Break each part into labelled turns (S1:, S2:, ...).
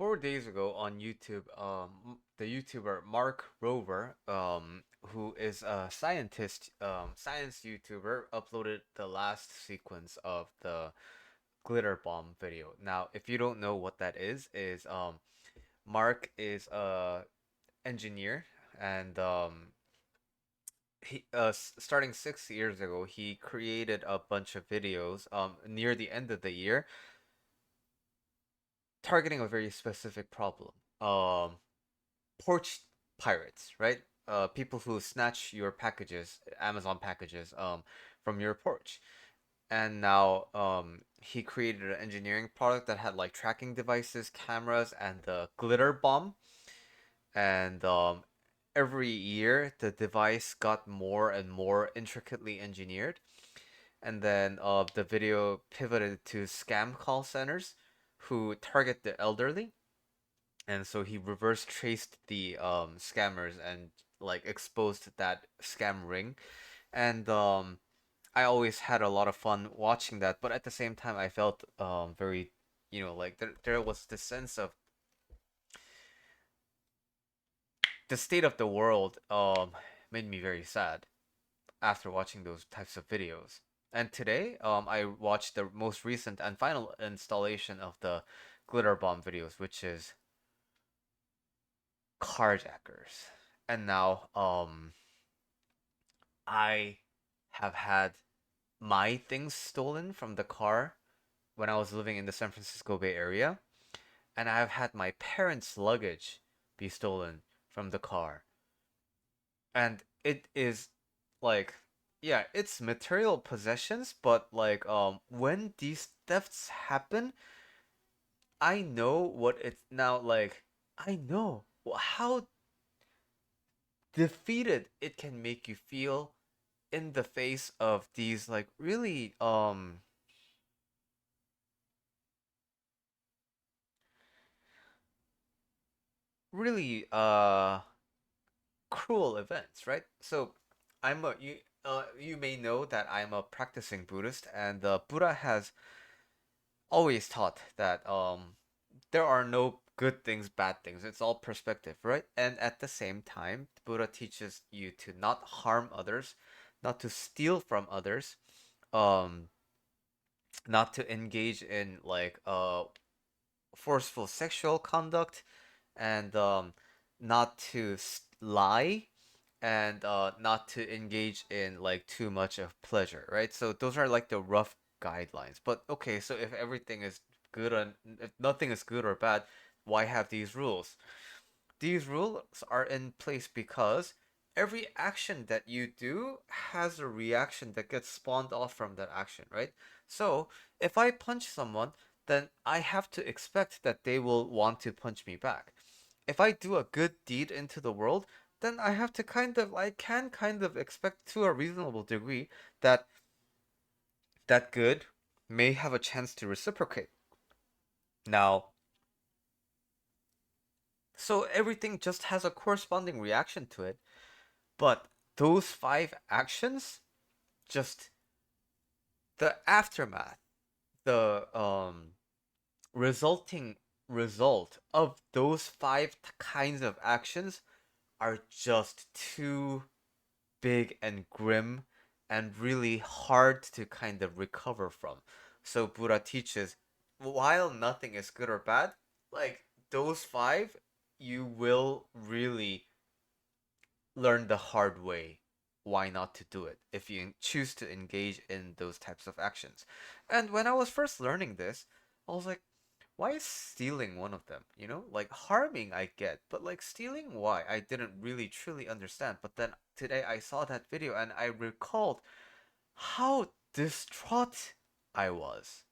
S1: 4 days ago on YouTube, the YouTuber Mark Rover, who is a science YouTuber, uploaded the last sequence of the glitter bomb video. Now, if you don't know what that is Mark is a engineer, and starting 6 years ago, he created a bunch of videos near the end of the year targeting a very specific problem. Porch pirates, right? People who snatch your packages, Amazon packages, from your porch. And now, he created an engineering product that had like tracking devices, cameras, and the glitter bomb. And every year, the device got more and more intricately engineered. And then the video pivoted to scam call centers who target the elderly, and so he reverse traced the scammers and like exposed that scam ring. And I always had a lot of fun watching that, but at the same time I felt very, like there was this sense of the state of the world made me very sad after watching those types of videos. And today I watched the most recent and final installation of the glitter bomb videos, which is carjackers. And now I have had my things stolen from the car when I was living in the San Francisco Bay Area, and I have had my parents' luggage be stolen from the car. And it is like, yeah, it's material possessions, but like when these thefts happen, I know what it's now like. I know how defeated it can make you feel in the face of these like really cruel events, right? So you may know that I'm a practicing Buddhist, and Buddha has always taught that there are no good things, bad things. It's all perspective, right? And at the same time, Buddha teaches you to not harm others, not to steal from others, um not to engage in like forceful sexual conduct, and not to lie, and not to engage in like too much of pleasure, right? So those are like the rough guidelines. But okay, so if everything is good and if nothing is good or bad, why have these rules? These rules are in place because every action that you do has a reaction that gets spawned off from that action, right? So if I punch someone, then I have to expect that they will want to punch me back. If I do a good deed into the world, then I can kind of expect to a reasonable degree that that good may have a chance to reciprocate. Now, so everything just has a corresponding reaction to it. But those five actions, just the aftermath, the resulting result of those five kinds of actions are just too big and grim and really hard to kind of recover from. So Buddha teaches, while nothing is good or bad, like those five, you will really learn the hard way why not to do it if you choose to engage in those types of actions. And when I was first learning this, I was like, why is stealing one of them? Like harming I get, but like stealing, why? I didn't really truly understand. But then today I saw that video and I recalled how distraught I was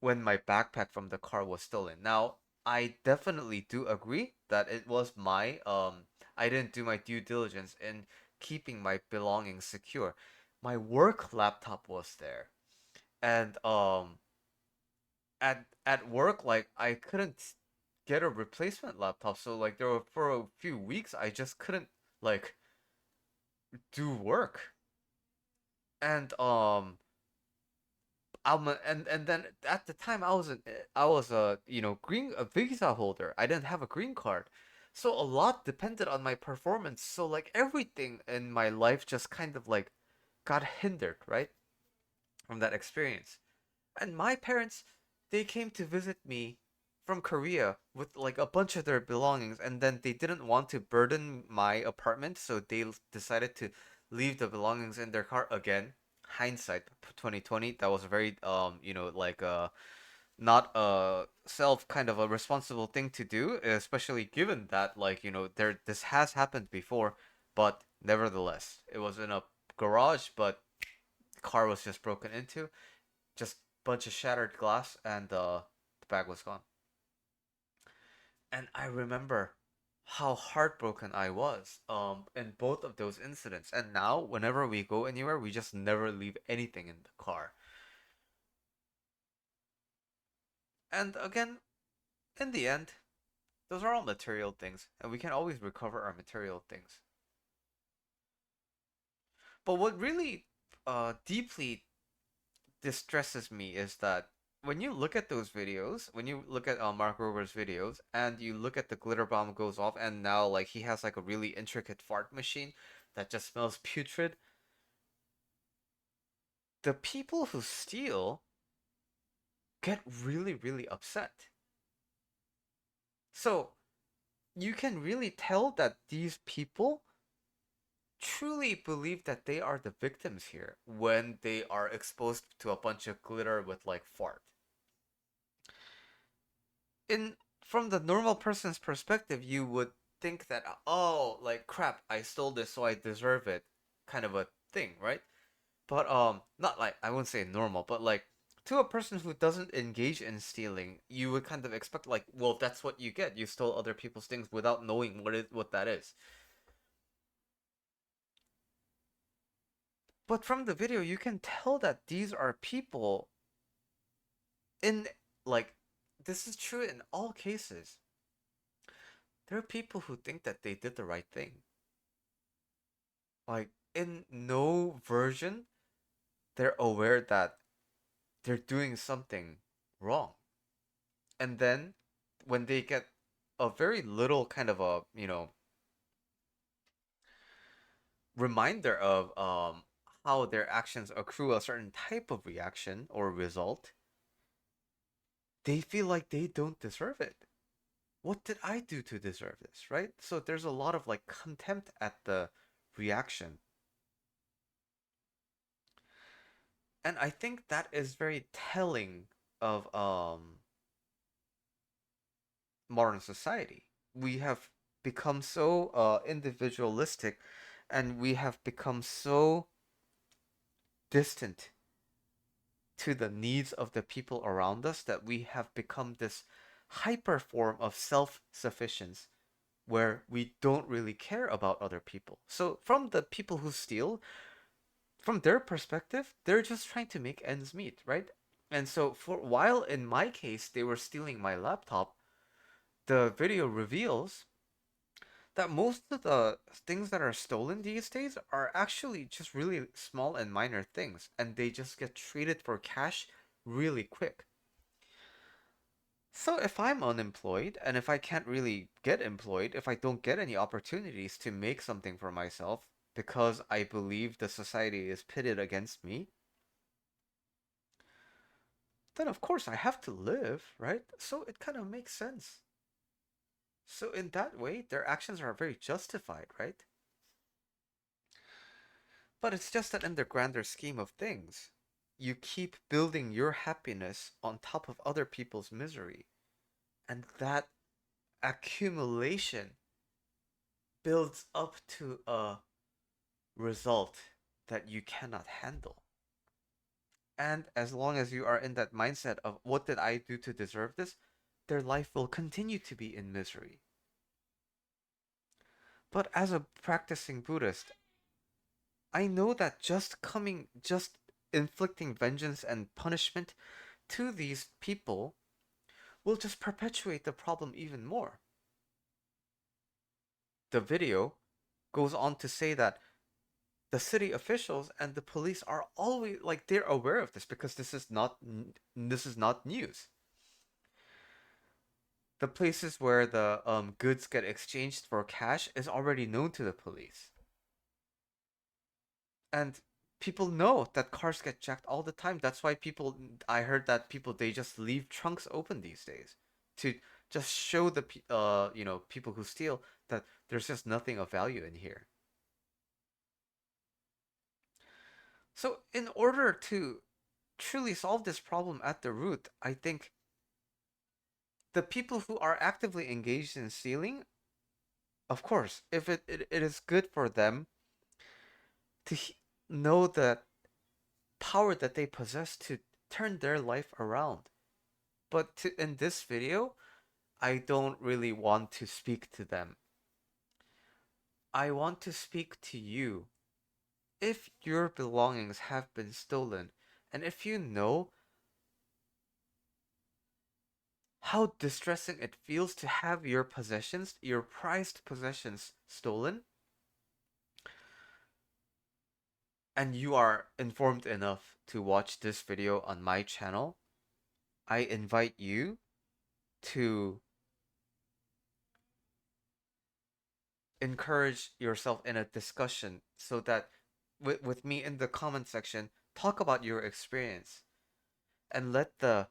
S1: when my backpack from the car was stolen. Now, I definitely do agree that it was my I didn't do my due diligence in keeping my belongings secure. My work laptop was there. And at work, like I couldn't get a replacement laptop, so like there were for a few weeks I just couldn't like do work. And And then at the time I was a green a visa holder. I didn't have a green card, so a lot depended on my performance. So like everything in my life just kind of like got hindered, right, from that experience. And my parents, they came to visit me from Korea with like a bunch of their belongings, and then they didn't want to burden my apartment, so they decided to leave the belongings in their car again. Hindsight 2020, that was a very like not a self kind of a responsible thing to do, especially given that like there this has happened before, but nevertheless, it was in a garage, but the car was just broken into, just bunch of shattered glass, and the bag was gone. And I remember how heartbroken I was in both of those incidents. And now whenever we go anywhere, we just never leave anything in the car. And again, in the end, those are all material things, and we can always recover our material things. But what really deeply distresses me is that when you look at those videos, when you look at Mark Rober's videos, and you look at the glitter bomb goes off, and now like he has like a really intricate fart machine that just smells putrid. The people who steal get really, really upset. So you can really tell that these people truly believe that they are the victims here when they are exposed to a bunch of glitter with like fart. In From the normal person's perspective, you would think that, oh, like crap, I stole this, so I deserve it, kind of a thing, right? But not like, I wouldn't say normal, but like to a person who doesn't engage in stealing, you would kind of expect like, well, that's what you get. You stole other people's things without knowing what that is. But from the video, you can tell that these are people in like this is true in all cases. There are people who think that they did the right thing. Like in no version, they're aware that they're doing something wrong. And then when they get a very little kind of a, reminder of how their actions accrue a certain type of reaction or result, they feel like they don't deserve it. What did I do to deserve this, right? So there's a lot of like contempt at the reaction. And I think that is very telling of modern society. We have become so individualistic, and we have become so distant to the needs of the people around us that we have become this hyper form of self sufficiency where we don't really care about other people. So, from the people who steal, from their perspective, they're just trying to make ends meet, right? And so, for while in my case they were stealing my laptop, the video reveals that most of the things that are stolen these days are actually just really small and minor things, and they just get traded for cash really quick. So if I'm unemployed and if I can't really get employed, if I don't get any opportunities to make something for myself because I believe the society is pitted against me, then of course I have to live, right? So it kind of makes sense. So in that way, their actions are very justified, right? But it's just that in the grander scheme of things, you keep building your happiness on top of other people's misery. And that accumulation builds up to a result that you cannot handle. And as long as you are in that mindset of what did I do to deserve this, their life will continue to be in misery. But as a practicing Buddhist, I know that just inflicting vengeance and punishment to these people will just perpetuate the problem even more. The video goes on to say that the city officials and the police are always like they're aware of this because this is not news. The places where the goods get exchanged for cash is already known to the police, and people know that cars get jacked all the time. That's why people, I heard that people, they just leave trunks open these days to just show the people who steal that there's just nothing of value in here. So in order to truly solve this problem at the root, I think the people who are actively engaged in stealing, of course, if it is good for them to know the power that they possess to turn their life around. But in this video, I don't really want to speak to them. I want to speak to you. If your belongings have been stolen, and if you know how distressing it feels to have your possessions, your prized possessions, stolen, and you are informed enough to watch this video on my channel, I invite you to encourage yourself in a discussion so that with me in the comment section, talk about your experience and let the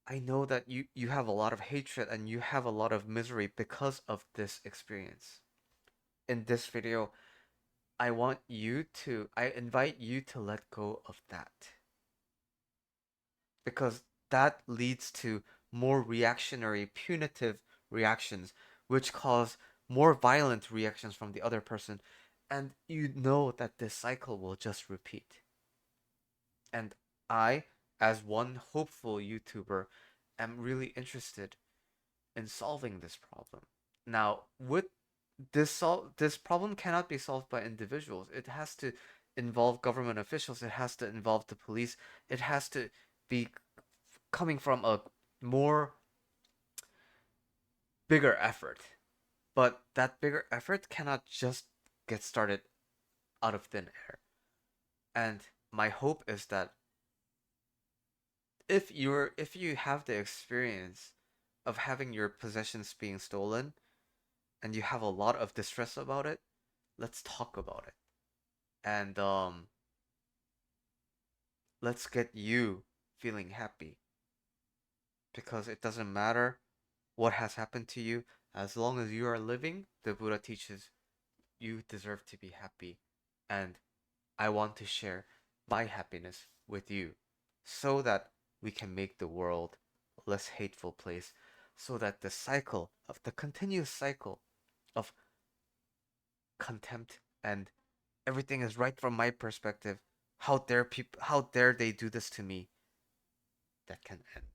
S1: I know that you have a lot of hatred and you have a lot of misery because of this experience. In this video, I invite you to let go of that because that leads to more reactionary, punitive reactions, which cause more violent reactions from the other person. And you know that this cycle will just repeat. And I, as one hopeful YouTuber, am really interested in solving this problem. Now, with this problem cannot be solved by individuals. It has to involve government officials. It has to involve the police. It has to be coming from a more bigger effort. But that bigger effort cannot just get started out of thin air. And my hope is that if you have the experience of having your possessions being stolen and you have a lot of distress about it, let's talk about it. And let's get you feeling happy because it doesn't matter what has happened to you. As long as you are living, the Buddha teaches you deserve to be happy. And I want to share my happiness with you so that we can make the world a less hateful place, so that the continuous cycle of contempt and everything is right from my perspective, how dare they do this to me, that can end.